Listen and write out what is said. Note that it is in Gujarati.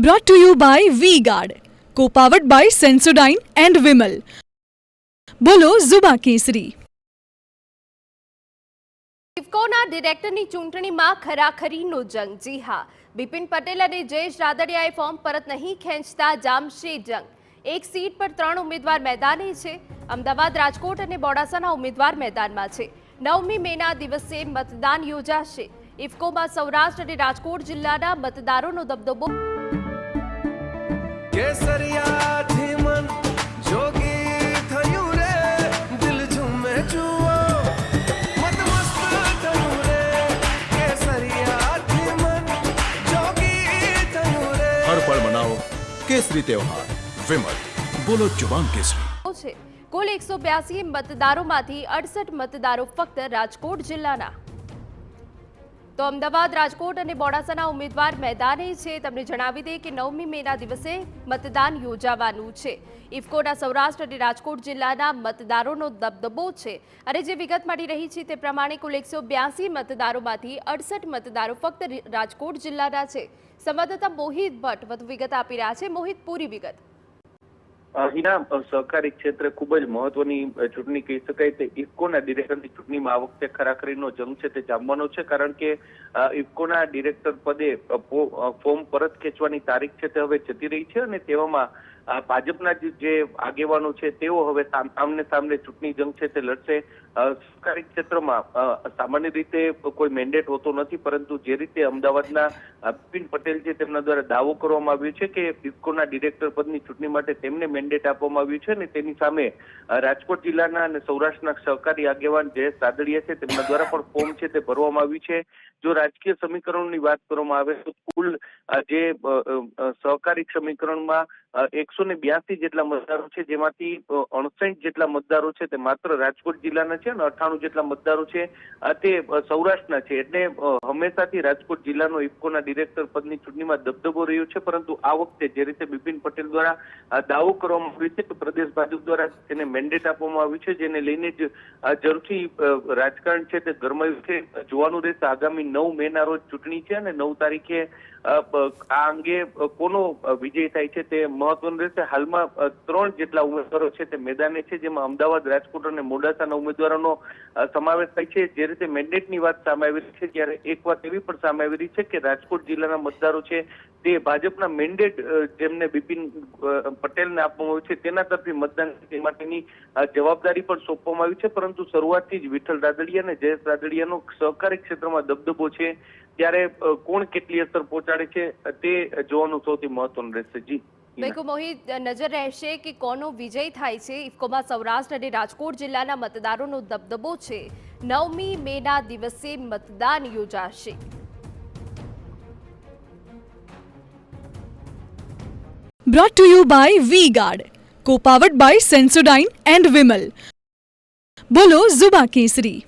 Brought to you by V-Guard, co-powered by Sensodyne and Vimal. બોલો ઝુબા કેસરી. ઇફકોના ડિરેક્ટરની ચૂંટણીમાં ખરાખરીનો જંગ. જી હા, બિપિન પટેલ અને જયેશ રાદડિયાએ ફોર્મ પરત નહીં ખેંચતા જામશે જંગ. એક સીટ પર 3 ઉમેદવાર મેદાને છે. અમદાવાદ, રાજકોટ અને મોડાસાના ઉમેદવાર મેદાનમાં છે. 9મી મેના દિવસે મતદાન યોજાશે. ઇફકોમાં સૌરાષ્ટ્ર અને રાજકોટ જિલ્લાના મતદારોનો દબદબો. કેસરિયાથી મન જોગી થયું રે, દિલ ઝૂમે જુઓ મત મસ્ત થયું રે. કેસરિયાથી મન જોગી થયું રે. હર પળ મનાવો કેસરી તહેવાર. વિમલ, બોલો જુબાન કેસરી. છે કુલ 182 મતદારોમાંથી 68 મતદારો ફક્ત રાજકોટ જિલ્લાના. તો અમદાવાદ, રાજકોટ અને મોડાસાના ઉમેદવાર મેદાને છે. તમને જણાવી દઈએ કે 9મી મેના દિવસે મતદાન યોજાવાનું છે. ઇફકોના સૌરાષ્ટ્ર અને રાજકોટ જિલ્લાના મતદારોનો દબદબો છે. અને જે વિગત મળી રહી છે તે પ્રમાણે કુલ 182 મતદારોમાંથી 68 મતદારો ફક્ત રાજકોટ જિલ્લાના છે. સંવાદદાતા મોહિત ભટ્ટ વધુ વિગત આપી રહ્યા છે. મોહિત, પૂરી વિગત. અહીંના સહકારી ક્ષેત્રે ખૂબ જ મહત્વની ચૂંટણી કહી શકાય. તે ઇફકોના ડિરેક્ટરની ચૂંટણીમાં આ વખતે ખરાખરીનો જંગ છે તે જામવાનો છે, કારણ કે ઇફકોના ડિરેક્ટર પદે ફોર્મ પરત ખેંચવાની તારીખ છે તે હવે જતી રહી છે. અને તેવામાં ભાજપના જે આગેવાનો છે તેઓ હવે આમને સામને ચૂંટણી જંગ છે તે લડશે. સહકારી ક્ષેત્રમાં સામાન્ય રીતે કોઈ મેન્ડેટ હોતો નથી, પરંતુ જે રીતે અમદાવાદના બિપિન પટેલ છે તેમના દ્વારા દાવો કરવામાં આવ્યો છે કે ઇફકોના ડિરેક્ટર પદની ચૂંટણી માટે તેમને મેન્ડેટ આપવામાં આવ્યું છે. અને તેની સામે રાજકોટ જિલ્લાના અને સૌરાષ્ટ્રના સહકારી આગેવાન જયેશ રાદડિયા છે તેમના દ્વારા પણ ફોર્મ છે તે ભરવામાં આવ્યું છે. જો રાજકીય સમીકરણોની વાત કરવામાં આવે તો કુલ જે સહકારી સમીકરણમાં 182 જેટલા મતદારો છે, જેમાંથી 59 જેટલા મતદારો છે તે માત્ર રાજકોટ જિલ્લાના છે અને 98 જેટલા મતદારો છે તે સૌરાષ્ટ્રના છે. એટલે હંમેશાથી રાજકોટ જિલ્લાનો ઇફકોના ડિરેક્ટર પદની ચૂંટણીમાં દબદબો રહ્યો છે. પરંતુ આ વખતે જે રીતે બિપિન પટેલ દ્વારા દાવો કરવામાં આવ્યો છે કે પ્રદેશ ભાજપ દ્વારા તેને મેન્ડેટ આપવામાં આવ્યું છે, જેને લઈને જ જરૂરથી રાજકારણ છે તે ગરમાયું છે. જોવાનું રહેશે આગામી 9 મેના રોજ ચૂંટણી છે અને 9 તારીખે આ અંગે કોનો વિજય થાય છે તે મહત્વનું રહેશે. હાલમાં 3 જેટલા ઉમેદવારો છે તે મેદાને છે, જેમાં અમદાવાદ, રાજકોટ અને મોડાસાના ઉમેદવારોનો સમાવેશ થાય છે. જે રીતે મેન્ડેટની વાત સામે આવી રહી છે, ત્યારે એક વાત એવી પણ સામે આવી રહી છે કે રાજકોટ જિલ્લાના મતદારો છે તે ભાજપના મેન્ડેટ જેમને બિપિન પટેલને આપવામાં આવ્યું છે તેના તરફી મતદાન તે માટેની જવાબદારી પણ સોંપવામાં આવી છે. પરંતુ શરૂઆતથી જ વિઠ્ઠલ રાદડિયા અને જયેશ રાદડિયાનો સહકારી ક્ષેત્રમાં દબદબો છે, ત્યારે કોણ કેટલી અસર પહોંચાડે છે તે જોવાનું સૌથી મહત્વનું રહેશે. જી બિલકુલ મોહિત, નજર રહેશે કે કોનો વિજય થાય છે. ઇફકોમાં સૌરાષ્ટ્ર અને રાજકોટ જિલ્લાના મતદારોનો દબદબો છે. 9મી મેના દિવસે મતદાન યોજાશે. Brought to you by V-Guard, co-powered by Sensodyne and Vimal. બોલો ઝુબા કેસરી.